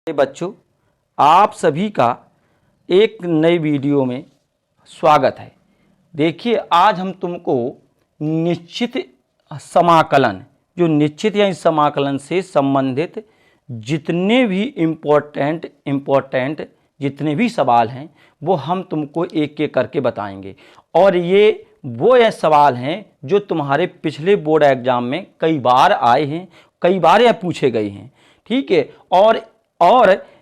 बच्चों, आप सभी का एक नई वीडियो में स्वागत है। देखिए, आज हम तुमको निश्चित समाकलन, जो निश्चित या समाकलन से संबंधित जितने भी इम्पोर्टेंट जितने भी सवाल हैं वो हम तुमको एक एक करके बताएंगे। और ये वो सवाल हैं जो तुम्हारे पिछले बोर्ड एग्जाम में कई बार आए हैं, कई बार यह पूछे गए हैं। ठीक है। और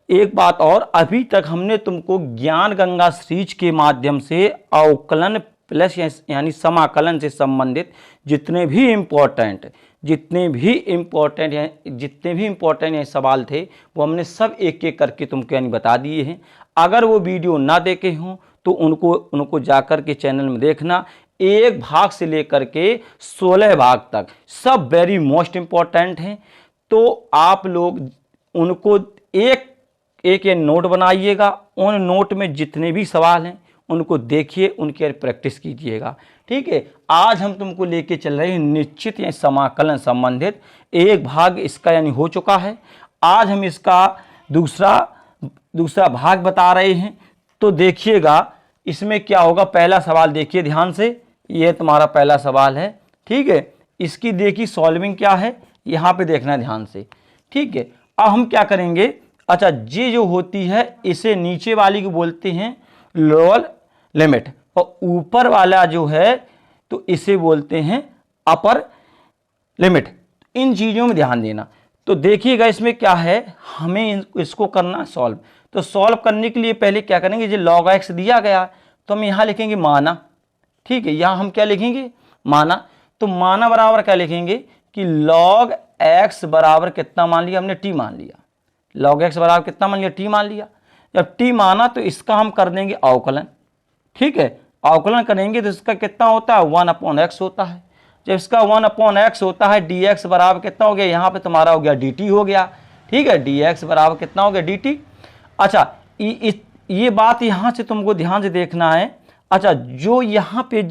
एक बात और, अभी तक हमने तुमको ज्ञान गंगा सीरीज के माध्यम से अवकलन प्लस यानी समाकलन से संबंधित जितने भी इम्पोर्टेंट सवाल थे वो हमने सब एक एक करके तुमको यानी बता दिए हैं। अगर वो वीडियो ना देखे हों तो उनको जाकर के चैनल में देखना। एक भाग से लेकर के 16 भाग तक सब वेरी मोस्ट इम्पॉर्टेंट हैं। तो आप लोग उनको एक नोट बनाइएगा, उन नोट में जितने भी सवाल हैं उनको देखिए, उनकी प्रैक्टिस कीजिएगा। ठीक है। आज हम तुमको लेके चल रहे हैं निश्चित या समाकलन संबंधित एक भाग इसका यानी हो चुका है। आज हम इसका दूसरा भाग बता रहे हैं। तो देखिएगा इसमें क्या होगा। पहला सवाल देखिए ध्यान से, यह तुम्हारा पहला सवाल है। ठीक है। इसकी देखिए सॉल्विंग क्या है, यहाँ पे देखना ध्यान से। ठीक है। अब हम क्या करेंगे, अच्छा ये जो होती है इसे नीचे वाली को बोलते हैं लोअर लिमिट, और ऊपर वाला जो है तो इसे बोलते हैं अपर लिमिट। इन चीज़ों में ध्यान देना। तो देखिएगा इसमें क्या है, हमें इसको करना सॉल्व। तो सॉल्व करने के लिए पहले क्या करेंगे, जो log x दिया गया तो हम यहाँ लिखेंगे माना। ठीक है। यहाँ हम क्या लिखेंगे, माना। तो माना बराबर क्या लिखेंगे कि log x बराबर कितना मान लिया हमने, t मान लिया। log x बराबर कितना मान लिया, t मान लिया। जब t माना तो इसका हम कर देंगे अवकलन। ठीक है। अवकलन करेंगे तो इसका कितना होता है, 1/x होता है। जब इसका 1/x होता है, dx बराबर कितना हो गया, यहाँ पे तुम्हारा हो गया dt हो गया। ठीक है। dx बराबर कितना हो गया, dt। अच्छा ये बात यहाँ से तुमको ध्यान से देखना है। अच्छा जो यहाँ पे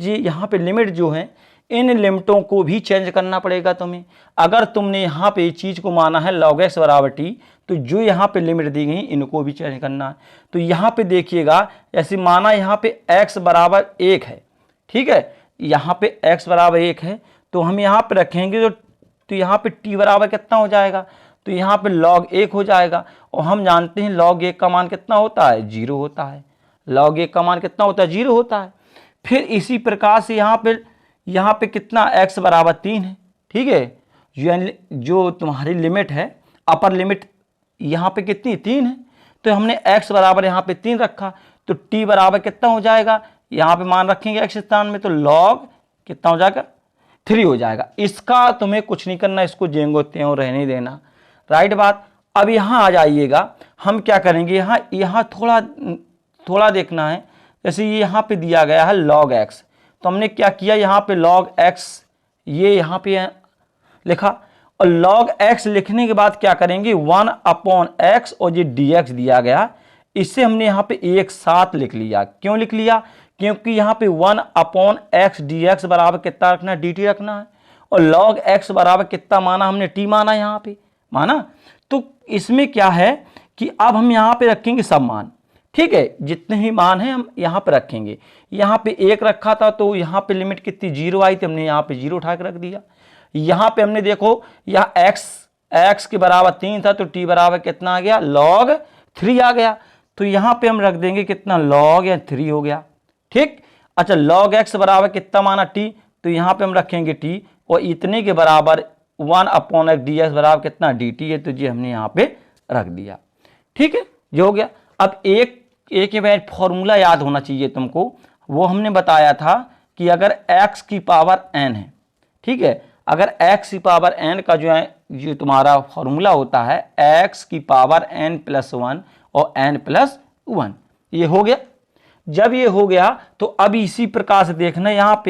लिमिट जो है, इन लिमिटों को भी चेंज करना पड़ेगा तुम्हें। अगर तुमने यहाँ पे इस चीज़ को माना है log x बराबर t, तो जो यहाँ पे लिमिट दी गई इनको भी चेंज करना है। तो यहाँ पे देखिएगा, ऐसे माना यहाँ पे x बराबर 1 है। ठीक है। यहाँ पे x बराबर 1 है तो हम यहाँ पे रखेंगे तो यहाँ पे t बराबर कितना हो जाएगा, तो यहाँ पे log 1 हो जाएगा। और हम जानते हैं log 1 का मान कितना होता है, 0 होता है। log 1 का मान कितना होता है, 0 होता है। फिर इसी प्रकार से यहाँ पे कितना, x बराबर 3 है। ठीक है। जो तुम्हारी लिमिट है, अपर लिमिट यहाँ पे कितनी, 3 है। तो हमने x बराबर यहाँ पे 3 रखा, तो t बराबर कितना हो जाएगा, यहाँ पे मान रखेंगे x स्थान में, तो log कितना हो जाएगा, 3 हो जाएगा। इसका तुम्हें कुछ नहीं करना, इसको जेंगो त्यों रहने देना। राइट बात। अब यहाँ आ जाइएगा, हम क्या करेंगे, यहाँ थोड़ा देखना है। जैसे ये यहाँ पे दिया गया है log x, तो हमने क्या किया, यहाँ पे log x ये यहाँ पे लिखा, और log x लिखने के बाद क्या करेंगे, 1/x और ये dx दिया गया, इससे हमने यहाँ पे एक साथ लिख लिया। क्यों लिख लिया, क्योंकि यहाँ पे 1/x dx बराबर कितना रखना है, dt रखना है। और log x बराबर कितना माना हमने, t माना, यहाँ पे माना। तो इसमें क्या है कि अब हम यहाँ पे रखेंगे सब मान। ठीक है। जितने ही मान हैं हम यहाँ पे रखेंगे। यहाँ पे 1 रखा था तो यहाँ पे लिमिट कितनी, 0 आई थी, हमने यहाँ पे 0 उठा के रख दिया। यहाँ पे हमने देखो, यहाँ x के बराबर 3 था तो t बराबर कितना आ गया, log 3 आ गया। तो यहाँ पे हम रख देंगे कितना, log 3 हो गया। ठीक। अच्छा log x बराबर कितना माना, t, तो यहाँ पे हम रखेंगे t, और इतने के बराबर 1/x dx बराबर कितना, dt है, तो ये हमने यहाँ पे रख दिया। ठीक है। जो हो गया। अब एक फॉर्मूला याद होना चाहिए तुमको, वो हमने बताया था कि अगर x की पावर n है, ठीक है, अगर x की पावर n का जो तुम्हारा फॉर्मूला होता है x की पावर n+1 और n+1, ये हो गया। जब ये हो गया तो अब इसी प्रकार से देखना, यहाँ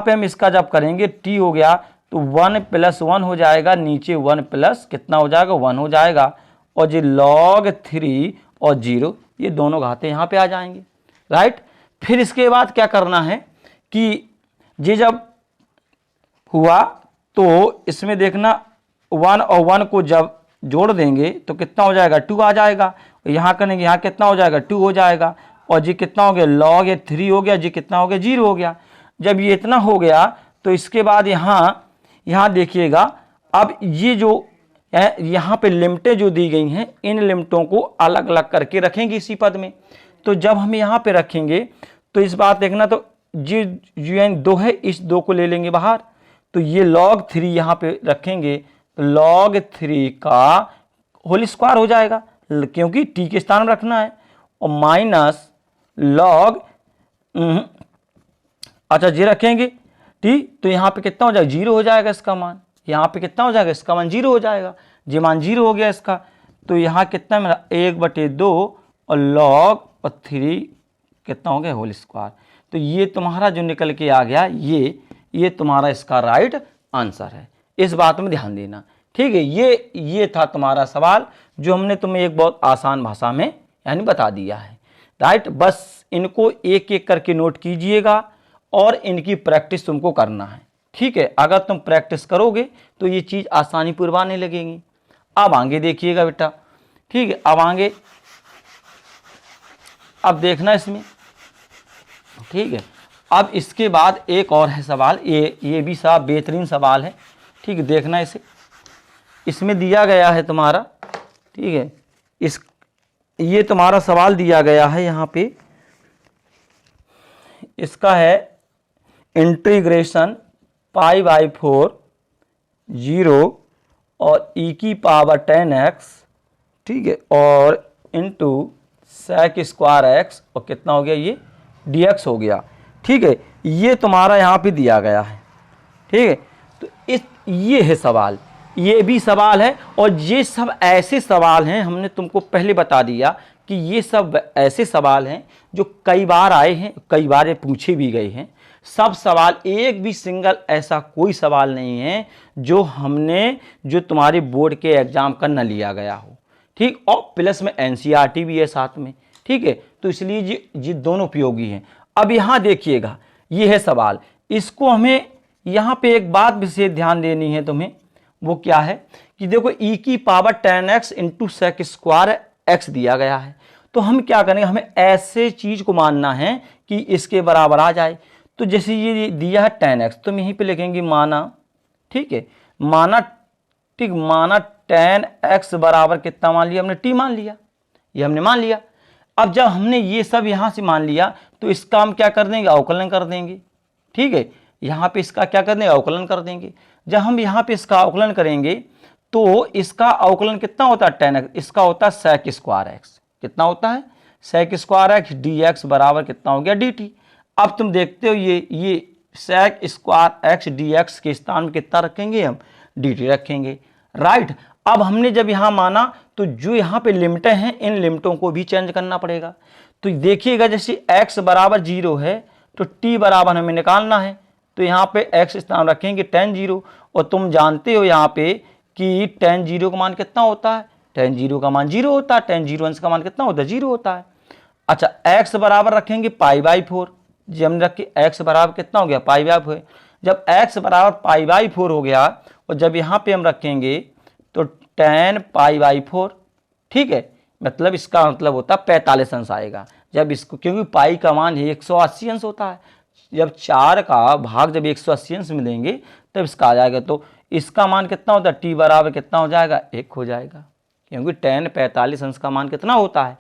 पे हम इसका जब करेंगे t हो गया तो 1+1 हो जाएगा, नीचे 1 प्लस कितना हो जाएगा, 1 हो जाएगा। और जो log 3 और 0 ये दोनों घाते यहाँ पे आ जाएंगे। राइट। फिर इसके बाद क्या करना है कि ये जब हुआ तो इसमें देखना 1 और 1 को जब जोड़ देंगे तो कितना हो जाएगा 2 आ जाएगा। यहाँ करेंगे यहाँ कितना हो जाएगा 2 हो जाएगा। और जी कितना हो गया log ये 3 हो गया, जी कितना हो गया 0 हो गया। जब ये इतना हो गया तो इसके बाद यहाँ देखिएगा, अब ये जो यहाँ पे लिमिटें जो दी गई हैं इन लिमिटों को अलग अलग करके रखेंगे इसी पद में। तो जब हम यहाँ पे रखेंगे तो इस बात देखना, तो जी un 2 है, इस 2 को ले लेंगे बाहर, तो ये log 3 यहाँ पे रखेंगे तो log 3 का होल स्क्वायर हो जाएगा क्योंकि t के स्थान में रखना है, और माइनस log अच्छा ये रखेंगे t, तो यहाँ पे कितना हो जाएगा 0 हो जाएगा इसका मान। यहाँ पे कितना हो जाएगा इसका मान 0 हो जाएगा, ये मान 0 हो गया इसका। तो यहाँ कितना मेरा 1/2 और log और 3 कितना हो गया होल स्क्वायर। तो ये तुम्हारा जो निकल के आ गया ये तुम्हारा इसका राइट आंसर है। इस बात में ध्यान देना, ठीक है। ये था तुम्हारा सवाल जो हमने तुम्हें एक बहुत आसान भाषा में यानी बता दिया है, राइट। बस इनको एक एक करके नोट कीजिएगा और इनकी प्रैक्टिस तुमको करना है, ठीक है। अगर तुम प्रैक्टिस करोगे तो ये चीज़ आसानी पूर्व आने लगेगी। अब आगे देखिएगा बेटा, ठीक है। अब आगे अब देखना इसमें, ठीक है। अब इसके बाद एक और है सवाल, ये भी साहब बेहतरीन सवाल है, ठीक है। देखना इसे, इसमें दिया गया है तुम्हारा, ठीक है। ये तुम्हारा सवाल दिया गया है यहाँ पे, इसका है इंटीग्रेशन π/4 0 और e⁻ 10x, ठीक है, और इंटू sec² और कितना हो गया ये dx हो गया, ठीक है। ये तुम्हारा यहाँ पे दिया गया है, ठीक है। तो ये है सवाल, ये भी सवाल है, और ये सब ऐसे सवाल हैं, हमने तुमको पहले बता दिया कि ये सब ऐसे सवाल हैं जो कई बार आए हैं, कई बार ये पूछे भी गए हैं। सब सवाल, एक भी सिंगल ऐसा कोई सवाल नहीं है जो तुम्हारे बोर्ड के एग्जाम का न लिया गया हो, ठीक। और प्लस में NCERT भी है साथ में, ठीक है। तो इसलिए ये दोनों उपयोगी हैं। अब यहाँ देखिएगा, ये है सवाल, इसको हमें यहाँ पे एक बात विशेष ध्यान देनी है तुम्हें, वो क्या है कि देखो e⁻ 10x into sec² x दिया गया है। तो हम क्या करेंगे, हमें ऐसे चीज को मानना है कि इसके बराबर आ जाए। तो जैसे ये दिया है 10x, तो हम यहीं पे लिखेंगे माना, ठीक है, माना, ठीक, माना 10x बराबर कितना मान लिया हमने, t मान लिया, ये हमने मान लिया। अब जब हमने ये सब यहाँ से मान लिया तो इसका हम क्या कर देंगे, अवकलन कर देंगे, ठीक है। यहाँ पे इसका क्या कर देंगे, अवकलन कर देंगे। जब हम यहाँ पे इसका अवकलन करेंगे तो इसका अवकलन कितना होता है 10x, इसका होता है sec² x, कितना होता है sec² x dx बराबर कितना हो गया dt। अब तुम देखते हो ये sec² x dx के स्थान में कितना रखेंगे हम, dt रखेंगे, राइट। अब हमने जब यहाँ माना तो जो यहाँ पे लिमिटें हैं इन लिमिटों को भी चेंज करना पड़ेगा। तो देखिएगा जैसे x बराबर 0 है तो t बराबर हमें निकालना है, तो यहाँ पे x स्थान रखेंगे tan 0, और तुम जानते हो यहाँ पे कि tan 0 का मान कितना होता है, tan 0 का मान 0 होता है, tan 0 अंश का मान कितना होता है 0 होता है। अच्छा x बराबर रखेंगे π/4, जी हमने रखी x बराबर कितना हो गया π/4। जब x बराबर π/4 हो गया और जब यहाँ पे हम रखेंगे तो tan π/4, ठीक है, मतलब इसका मतलब होता है 45 अंश आएगा। जब इसको, क्योंकि पाई का मान 180 अंश होता है, जब 4 का भाग जब 180 अंश में देंगे तब इसका आ जाएगा। तो इसका मान कितना होता है, t बराबर कितना हो जाएगा 1 हो जाएगा, क्योंकि tan 45 अंश का मान कितना होता है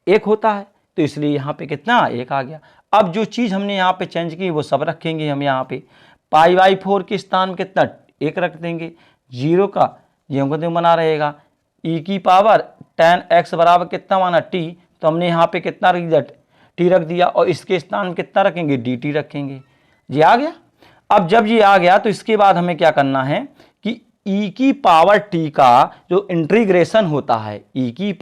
1 होता है, तो इसलिए यहाँ पे कितना 1 आ गया। अब जो चीज़ हमने यहाँ पे चेंज की वो सब रखेंगे हम यहाँ पे, π/4 के स्थान में कितना 1 रख देंगे, 0 का ये बना रहेगा, e⁻ tan x बराबर कितना माना t, तो हमने यहाँ पे कितना रख दिया t रख दिया, और इसके स्थान में कितना रखेंगे dt रखेंगे, ये आ गया। अब जब ये आ गया तो इसके बाद हमें क्या करना है कि e⁻t का जो इंटीग्रेशन होता है e⁻x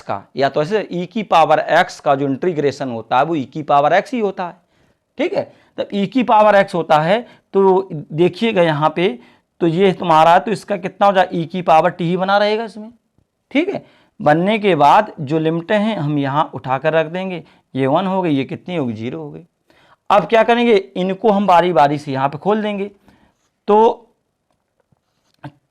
का, या तो ऐसे e⁻x का जो इंटीग्रेशन होता है वो e⁻x ही होता है, ठीक है। तब e⁻x होता है तो देखिएगा यहाँ पे, तो ये तुम्हारा, तो इसका कितना हो जाए e⁻t ही बना रहेगा इसमें, ठीक है। बनने के बाद जो लिमिटें हैं हम यहाँ उठाकर रख देंगे, ये 1 हो गई, ये कितनी होगी 0 हो गई। अब क्या करेंगे, इनको हम बारी बारी से यहाँ पे खोल देंगे। तो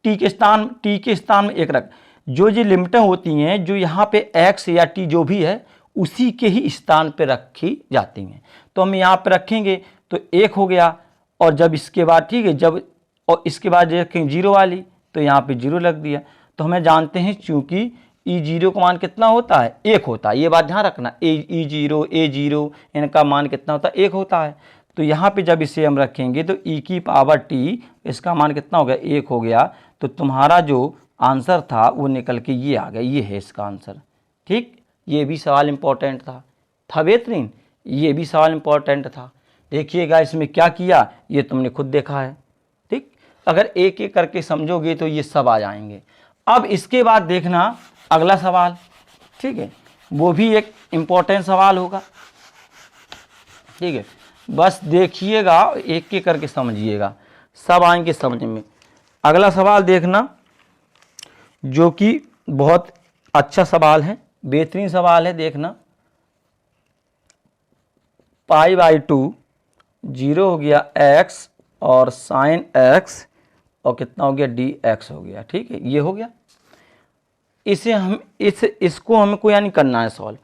टी के स्थान में 1 रख। जो लिमिटें होती हैं जो यहाँ पे x या t जो भी है उसी के ही स्थान पे रखी जाती हैं। तो हम यहाँ पे रखेंगे तो 1 हो गया, और जब इसके बाद ठीक है जब और इसके बाद रखेंगे 0 वाली तो यहाँ पे 0 लग दिया। तो हमें जानते हैं चूंकि E0 का मान कितना होता है 1 होता है, ये बात ध्यान रखना। E0 A0 इनका मान कितना होता है 1 होता है। तो यहाँ पे जब इसे हम रखेंगे तो e की पावर t इसका मान कितना हो गया 1 हो गया। तो तुम्हारा जो आंसर था वो निकल के ये आ गया, ये है इसका आंसर। ठीक, ये भी सवाल इंपॉर्टेंट था बेहतरीन, ये भी सवाल इंपॉर्टेंट था। देखिएगा इसमें क्या किया ये तुमने खुद देखा है। ठीक, अगर एक एक करके समझोगे तो ये सब आ जाएंगे। अब इसके बाद देखना अगला सवाल, ठीक है, वो भी एक इम्पोर्टेंट सवाल होगा। ठीक है, बस देखिएगा एक एक करके समझिएगा, सब आएंगे समझ में। अगला सवाल देखना जो कि बहुत अच्छा सवाल है, बेहतरीन सवाल है। देखना π/2 0 हो गया x और sin x और कितना हो गया dx हो गया। ठीक है, ये हो गया। इसे हम इसको हमको यानी करना है सॉल्व।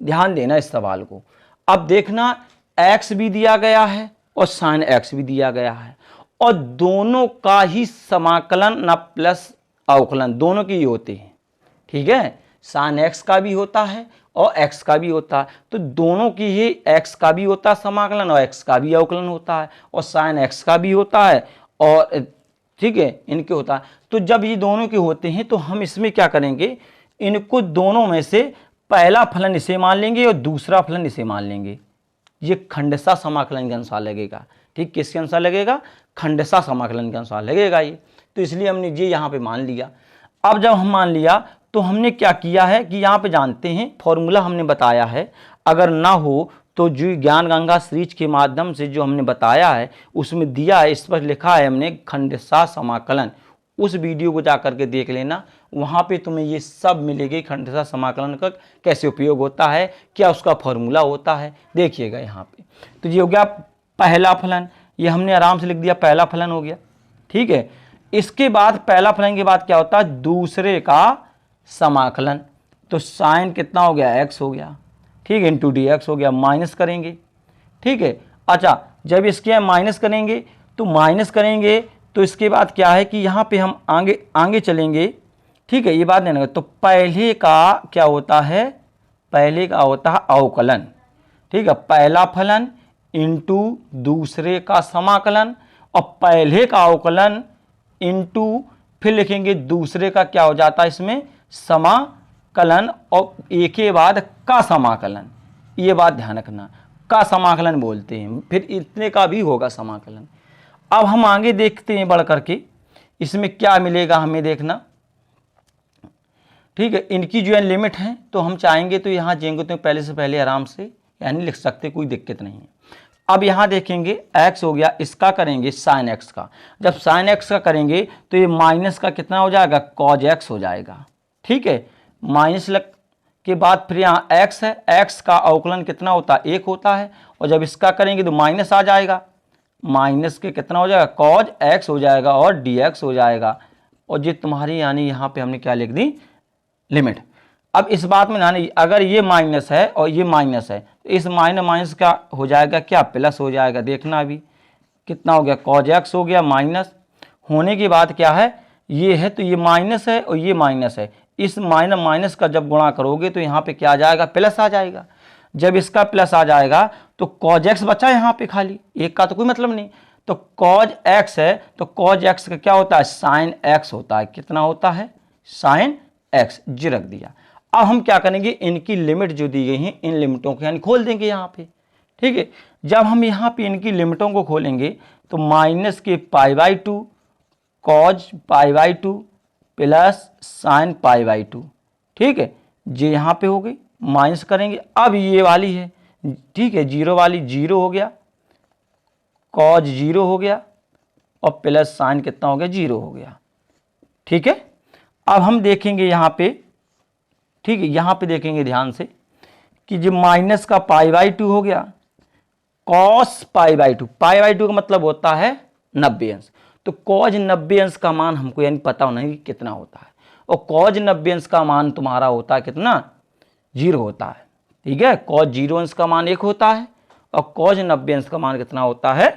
ध्यान देना इस सवाल को। अब देखना x भी दिया गया है और sin x भी दिया गया है और दोनों का ही समाकलन न प्लस अवकलन दोनों की ही होते हैं। ठीक है, sin x का भी होता है और x का भी होता है, तो दोनों की ही x का भी होता है समाकलन और x का भी अवकलन होता है और sin x का भी होता है और ठीक है इनके होता है। तो जब ये दोनों के होते हैं तो हम इसमें क्या करेंगे, इनको दोनों में से पहला फलन इसे मान लेंगे और दूसरा फलन इसे मान लेंगे। ये खंडशः समाकलन के अनुसार लगेगा। ठीक, किसके अनुसार लगेगा, खंडशः समाकलन के अनुसार लगेगा ये। तो इसलिए हमने ये यहाँ पे मान लिया। अब जब हम मान लिया तो हमने क्या किया है कि यहाँ पे जानते हैं फॉर्मूला हमने बताया है, अगर ना हो तो जो ज्ञान गंगा सीरीज के माध्यम से जो हमने बताया है उसमें दिया है, इस पर लिखा है हमने खंडशः समाकलन। उस वीडियो को जा करके देख लेना, वहाँ पे तुम्हें ये सब मिलेगी, खंडशः समाकलन का कैसे उपयोग होता है, क्या उसका फॉर्मूला होता है। देखिएगा यहाँ पे तो ये हो गया पहला फलन, ये हमने आराम से लिख दिया पहला फलन हो गया। ठीक है, इसके बाद पहला फलन के बाद क्या होता है दूसरे का समाकलन। तो साइन कितना हो गया x हो गया, ठीक है, इंटू dx हो गया, माइनस करेंगे। ठीक है, अच्छा जब इसके माइनस करेंगे तो इसके बाद क्या है कि यहाँ पे हम आगे चलेंगे। ठीक है, ये बात नहीं, तो पहले का क्या होता है, पहले का होता है अवकलन। ठीक है, पहला फलन इंटू दूसरे का समाकलन और पहले का अवकलन इंटू फिर लिखेंगे दूसरे का क्या हो जाता है इसमें समाकलन और एक के बाद का समाकलन। ये बात ध्यान रखना, का समाकलन बोलते हैं, फिर इतने का भी होगा समाकलन। अब हम आगे देखते हैं बढ़ करके इसमें क्या मिलेगा हमें देखना। ठीक है, इनकी जो है लिमिट है तो हम चाहेंगे तो यहाँ जाएंगे तो पहले से पहले आराम से यानी लिख सकते, कोई दिक्कत नहीं है। अब यहाँ देखेंगे x हो गया, इसका करेंगे sin x का। जब sin x का करेंगे तो ये माइनस का कितना हो जाएगा cos x हो जाएगा। ठीक है, माइनस लग के बाद फिर यहाँ x है, x का अवकलन कितना होता है 1 होता है और जब इसका करेंगे तो माइनस आ जाएगा, माइनस के कितना हो जाएगा cos x हो जाएगा और dx हो जाएगा। और ये तुम्हारी यानी यहाँ पे हमने क्या लिख दी लिमिट। अब इस बात में ना अगर ये माइनस है और ये माइनस है तो इस माइनस का हो जाएगा क्या प्लस हो जाएगा। देखना अभी कितना हो गया cos x हो गया, माइनस होने के बाद क्या है ये है तो ये माइनस है और ये माइनस है, इस माइनस का जब गुणा करोगे तो यहाँ पे क्या आ जाएगा प्लस आ जाएगा। जब इसका प्लस आ जाएगा तो cos x बचा यहाँ पे खाली, एक का तो कोई मतलब नहीं, तो cos x है तो cos x का क्या होता है sin x होता है। कितना होता है sin x, जी रख दिया। अब हम क्या करेंगे इनकी लिमिट जो दी गई हैं इन लिमिटों को यानी खोल देंगे यहाँ पे। ठीक है, जब हम यहाँ पे इनकी लिमिटों को खोलेंगे तो माइनस के π/2 cos π/2 प्लस sin π/2। ठीक है, ये यहाँ पे हो गई, माइनस करेंगे। अब ये वाली है, ठीक है, जीरो वाली 0 हो गया, cos 0 हो गया और प्लस sin कितना हो गया 0 हो गया। ठीक है, अब हम देखेंगे यहाँ पे, ठीक है, यहाँ पे देखेंगे ध्यान से कि जो माइनस का π/2 हो गया cos π/2, π/2 का मतलब होता है 90 अंश, तो कॉज 90 अंश का मान हमको यानी पता होना है कि कितना होता है, और कॉज 90 अंश का मान तुम्हारा होता है कितना, 0 होता है। ठीक है, कॉज 0 अंश का मान 1 होता है और कॉज 90 अंश का मान कितना होता है।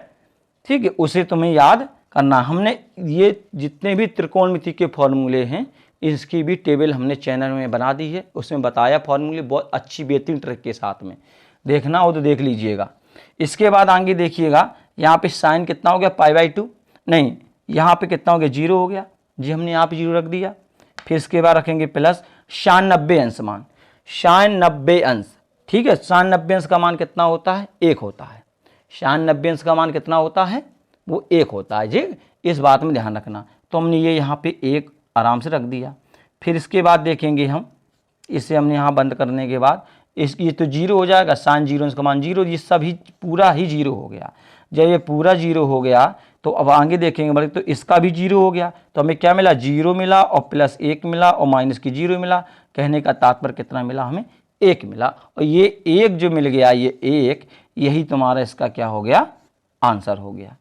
ठीक है, उसे तुम्हें याद करना। हमने ये जितने भी त्रिकोणमिति के फॉर्मूले हैं इसकी भी टेबल हमने चैनल में बना दी है, उसमें बताया फॉर्मूले बहुत अच्छी बेहतरीन ट्रिक के साथ में, देखना हो तो देख लीजिएगा। इसके बाद आगे देखिएगा, यहाँ पे साइन कितना हो गया π/2, नहीं यहाँ पे कितना हो गया 0 हो गया जी, हमने यहाँ पे 0 रख दिया। फिर इसके बाद रखेंगे प्लस 96 अंश मान, 96 अंश। ठीक है, 96 अंश का मान कितना होता है, 1 होता है। 96 अंश का मान कितना होता है, वो 1 होता है जी, इस बात में ध्यान रखना। तो हमने ये यहाँ पे 1 आराम से रख दिया। फिर इसके बाद देखेंगे हम, इसे हमने यहाँ बंद करने के बाद ये तो 0 हो जाएगा, साइन 0 का मान 0, ये सभी पूरा ही 0 हो गया। जब ये पूरा 0 हो गया तो अब आगे देखेंगे बल्कि तो इसका भी 0 हो गया, तो हमें क्या मिला, 0 मिला और प्लस 1 मिला और माइनस की 0 मिला। कहने का तात्पर्य कितना मिला, हमें 1 मिला, और ये 1 जो मिल गया, ये 1 यही तुम्हारा इसका क्या हो गया, आंसर हो गया।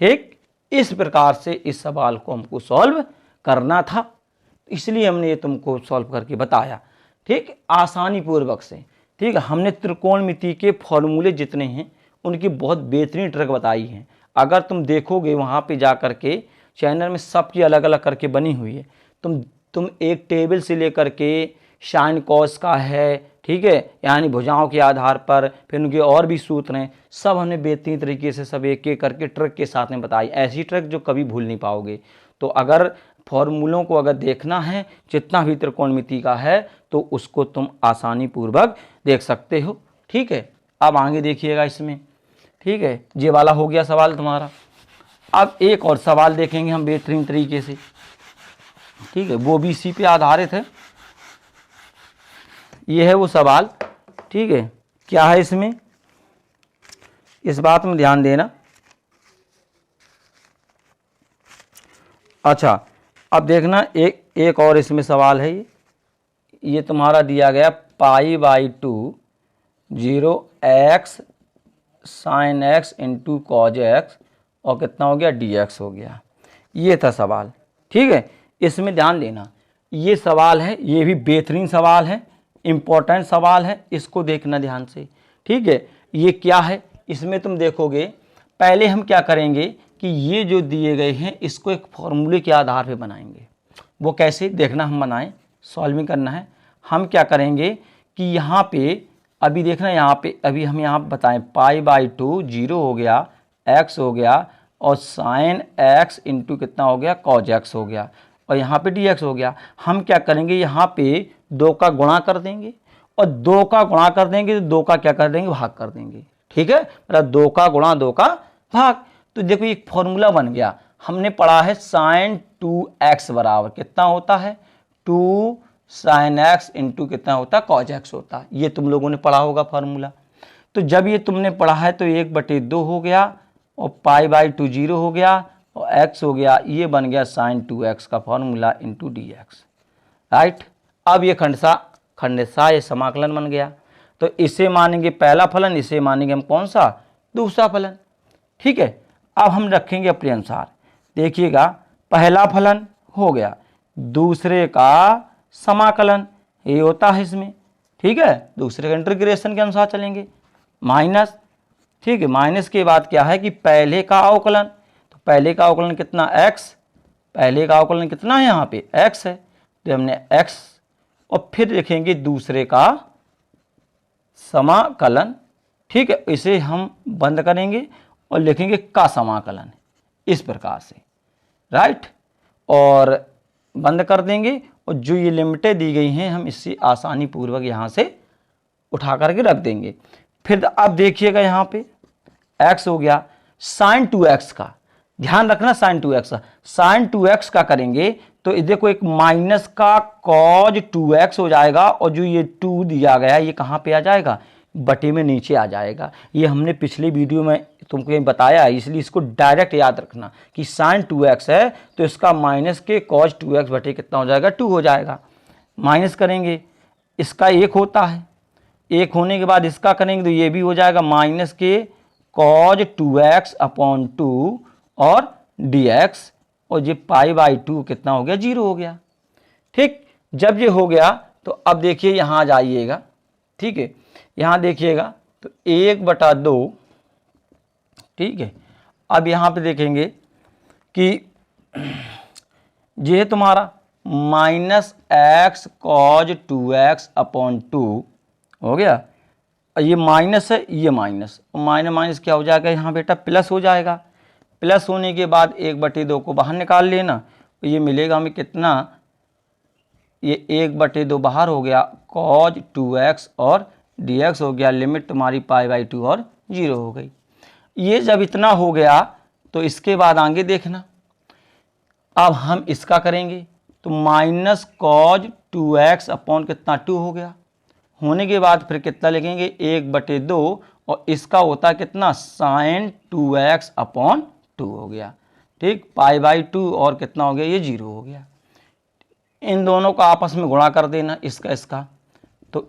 ठीक, इस प्रकार से इस सवाल को हमको सॉल्व करना था, इसलिए हमने ये तुमको सॉल्व करके बताया। ठीक, आसानी पूर्वक से। ठीक है, हमने त्रिकोणमिति के फॉर्मूले जितने हैं उनकी बहुत बेहतरीन ट्रिक बताई है। अगर तुम देखोगे वहाँ पे जा कर के चैनल में सबकी अलग अलग करके बनी हुई है, तुम एक टेबल से लेकर के साइन कॉस का है, ठीक है, यानी भुजाओं के आधार पर, फिर उनके और भी सूत्र हैं, सब हमने बेहतरीन तरीके से सब एक एक करके ट्रिक के साथ में बताई, ऐसी ट्रिक जो कभी भूल नहीं पाओगे। तो अगर फॉर्मूलों को अगर देखना है जितना भी त्रिकोणमिति का है तो उसको तुम आसानी पूर्वक देख सकते हो। ठीक है, अब आगे देखिएगा इसमें। ठीक है, ये वाला हो गया सवाल तुम्हारा। अब एक और सवाल देखेंगे हम बेहतरीन तरीके से। ठीक है, वो भी इसी पे आधारित है, ये है वो सवाल। ठीक है, क्या है इसमें, इस बात में ध्यान देना। अच्छा, अब देखना एक और इसमें सवाल है, ये तुम्हारा दिया गया π/2 0x sin x into cos x और कितना हो गया dx हो गया, ये था सवाल। ठीक है, इसमें ध्यान देना, ये सवाल है, ये भी बेहतरीन सवाल है, इम्पोर्टेंट सवाल है, इसको देखना ध्यान से। ठीक है, ये क्या है, इसमें तुम देखोगे पहले हम क्या करेंगे कि ये जो दिए गए हैं इसको एक फॉर्मूले के आधार पे बनाएंगे। वो कैसे देखना, हम बनाएं, सॉल्विंग करना है। हम क्या करेंगे कि यहाँ पे अभी देखना, यहाँ पे अभी हम यहाँ बताएं π/2 0 हो गया, x हो गया और साइन x इंटू कितना हो गया, कॉज x हो गया और यहाँ पे dx हो गया। हम क्या करेंगे, यहाँ पे 2 का गुणा कर देंगे और 2 का गुणा कर देंगे तो 2 का क्या कर देंगे, भाग कर देंगे। ठीक है, मतलब 2 का गुणा 2 का भाग। तो देखो एक फॉर्मूला बन गया, हमने पढ़ा है साइन 2x बराबर कितना होता है, 2 साइन x इंटू कितना होता है, कॉज x होता है। ये तुम लोगों ने पढ़ा होगा फॉर्मूला। तो जब ये तुमने पढ़ा है तो 1/2 हो गया और π/2 0 हो गया और x हो गया, ये बन गया साइन 2x का फॉर्मूला इंटू dx। राइट, अब ये खंडसा ये समाकलन बन गया। तो इसे मानेंगे पहला फलन, इसे मानेंगे हम कौन सा, दूसरा फलन। ठीक है, अब हम रखेंगे अपने अनुसार। देखिएगा, पहला फलन हो गया, दूसरे का समाकलन ये होता है इसमें। ठीक है, दूसरे का इंटीग्रेशन के अनुसार चलेंगे, माइनस। ठीक है, माइनस के बाद क्या है कि पहले का अवकलन, तो पहले का अवकलन कितना x, पहले का अवकलन कितना है, यहाँ पे x है, तो हमने x, और फिर देखेंगे दूसरे का समाकलन। ठीक है, इसे हम बंद करेंगे और लिखेंगे का समाकलन, इस प्रकार से। राइट, और बंद कर देंगे और जो ये लिमिटें दी गई हैं हम इससे आसानी पूर्वक यहाँ से उठा करके रख देंगे। फिर अब देखिएगा यहाँ पे x हो गया, साइन 2x का ध्यान रखना, साइन 2x का, साइन 2x का करेंगे तो देखो एक माइनस का कॉज 2x हो जाएगा और जो ये 2 दिया गया ये कहाँ पे आ जाएगा, बटे में नीचे आ जाएगा। ये हमने पिछले वीडियो में तुमको बताया है, इसलिए इसको डायरेक्ट याद रखना कि साइन 2x है तो इसका माइनस के कॉज 2x बटे कितना हो जाएगा, 2 हो जाएगा। माइनस करेंगे, इसका 1 होता है, 1 होने के बाद इसका करेंगे तो ये भी हो जाएगा माइनस के कॉज 2x अपॉन 2 और dx और ये π/2 कितना हो गया, 0 हो गया। ठीक, जब ये हो गया तो अब देखिए यहाँ आ जाइएगा। ठीक है, यहाँ देखिएगा तो 1/2, ठीक है। अब यहाँ पे देखेंगे कि ये तुम्हारा -x cos 2x/2 हो गया। ये माइनस है, ये माइनस, माइनस माइनस क्या हो जाएगा यहाँ बेटा, प्लस हो जाएगा। प्लस होने के बाद 1/2 को बाहर निकाल लेना, तो ये मिलेगा हमें कितना, ये 1/2 बाहर हो गया, cos 2x और dx हो गया, लिमिट तुम्हारी π/2 और 0 हो गई। ये जब इतना हो गया तो इसके बाद आगे देखना, अब हम इसका करेंगे तो -cos 2x अपॉन कितना 2 हो गया। होने के बाद फिर कितना लिखेंगे 1/2 और इसका होता है कितना sin 2x/2 हो गया। ठीक, π/2 और कितना हो गया, ये 0 हो गया। इन दोनों का आपस में गुणा कर देना, इसका तो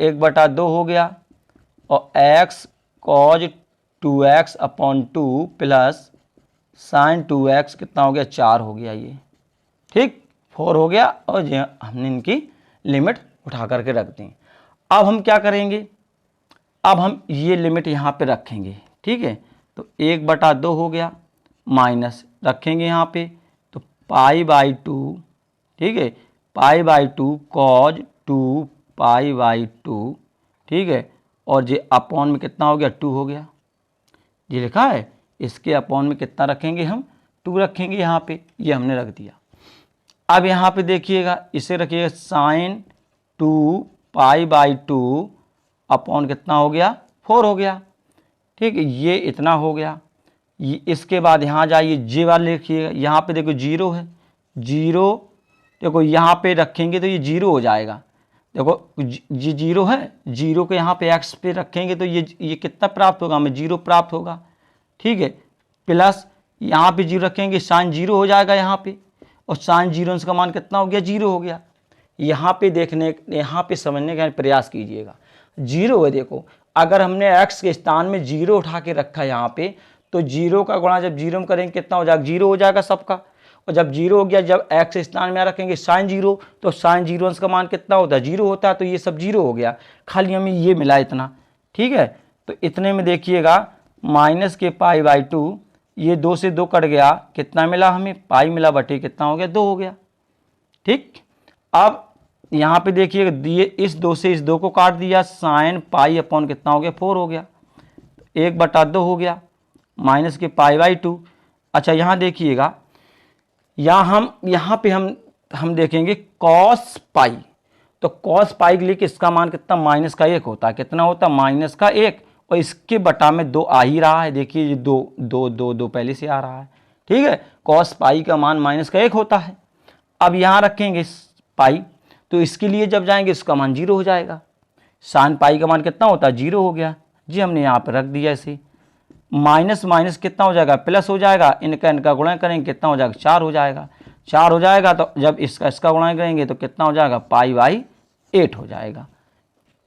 1/2 हो गया और x cos 2x/2 plus sin 2x कितना हो गया, 4 हो गया ये। ठीक, 4 हो गया और ये हमने इनकी लिमिट उठा करके रख दी। अब हम क्या करेंगे, अब हम ये लिमिट यहाँ पे रखेंगे। ठीक है, तो 1/2 हो गया, माइनस रखेंगे यहाँ पे तो π/2, ठीक है, π/2 cos 2 π/2, ठीक है, और ये अपॉन में कितना हो गया, 2 हो गया। ये लिखा है, इसके अपॉन में कितना रखेंगे हम, 2 रखेंगे यहाँ पे, ये हमने रख दिया। अब यहाँ पे देखिएगा, इसे रखिएगा sin 2 π/2 अपॉन कितना हो गया, 4 हो गया। ठीक है, ये इतना हो गया। ये इसके बाद यहाँ जाइए, जे वाले लिखिएगा, यहाँ पे देखो 0 है, 0 देखो यहाँ पे रखेंगे तो ये 0 हो जाएगा। देखो ये 0 है, 0 को यहाँ पे x पे रखेंगे तो ये कितना प्राप्त होगा, हमें 0 प्राप्त होगा। ठीक है, प्लस यहाँ पे 0 रखेंगे, साइन 0 हो जाएगा यहाँ पे, और साइन 0 का मान कितना हो गया, 0 हो गया। यहाँ पे देखने, यहाँ पे समझने का प्रयास कीजिएगा, 0 है। देखो अगर हमने x के स्थान में 0 उठा के रखा यहाँ पे, तो 0 का गुणा जब 0 में करेंगे कितना हो जाएगा, 0 हो जाएगा सबका। और जब 0 हो गया, जब x स्थान में रखेंगे साइन 0, तो साइन 0 का मान कितना होता है, 0 होता है। तो ये सब 0 हो गया, खाली हमें ये मिला इतना। ठीक है, तो इतने में देखिएगा माइनस के π/2, ये 2 से 2 कट गया, कितना मिला हमें, पाई मिला बटे कितना हो गया, 2 हो गया। ठीक, अब यहाँ पे देखिएगा दिए, इस 2 से इस 2 को काट दिया, साइन पाई अपॉन कितना हो गया, 4 हो गया, 1/2 हो गया, माइनस के π/2। अच्छा यहाँ देखिएगा, यहाँ पे हम देखेंगे cos पाई, तो cos पाई के लिए इसका मान कितना, -1 होता है। कितना होता है, -1, और इसके बटा में 2 आ ही रहा है। देखिए ये 2 पहले से आ रहा है। ठीक है, cos पाई का मान -1 होता है। अब यहाँ रखेंगे पाई, तो इसके लिए जब जाएंगे इसका मान 0 हो जाएगा। साइन पाई का मान कितना होता है, 0 हो गया जी, हमने यहाँ पर रख दिया ऐसे। माइनस माइनस कितना हो जाएगा, प्लस हो जाएगा, इनका गुणा करेंगे कितना हो जाएगा, 4 हो जाएगा। 4 हो जाएगा तो जब इसका गुणा करेंगे तो कितना हो जाएगा, π/8 हो जाएगा।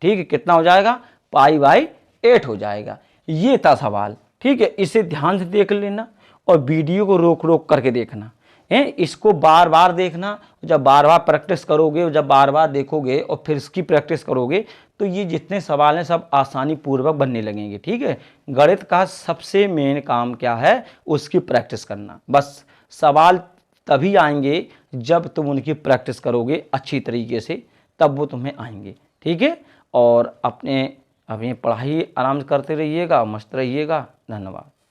ठीक है, कितना हो जाएगा, π/8 हो जाएगा। ये था सवाल। ठीक है, इसे ध्यान से देख लेना और वीडियो को रोक रोक करके देखना है, इसको बार बार देखना। जब बार बार प्रैक्टिस करोगे, जब बार बार देखोगे और फिर इसकी प्रैक्टिस करोगे, तो ये जितने सवाल हैं सब आसानी पूर्वक बनने लगेंगे। ठीक है, गणित का सबसे मेन काम क्या है, उसकी प्रैक्टिस करना। बस सवाल तभी आएंगे जब तुम उनकी प्रैक्टिस करोगे अच्छी तरीके से, तब वो तुम्हें आएंगे। ठीक है, और अपनी पढ़ाई आराम से करते रहिएगा, मस्त रहिएगा। धन्यवाद।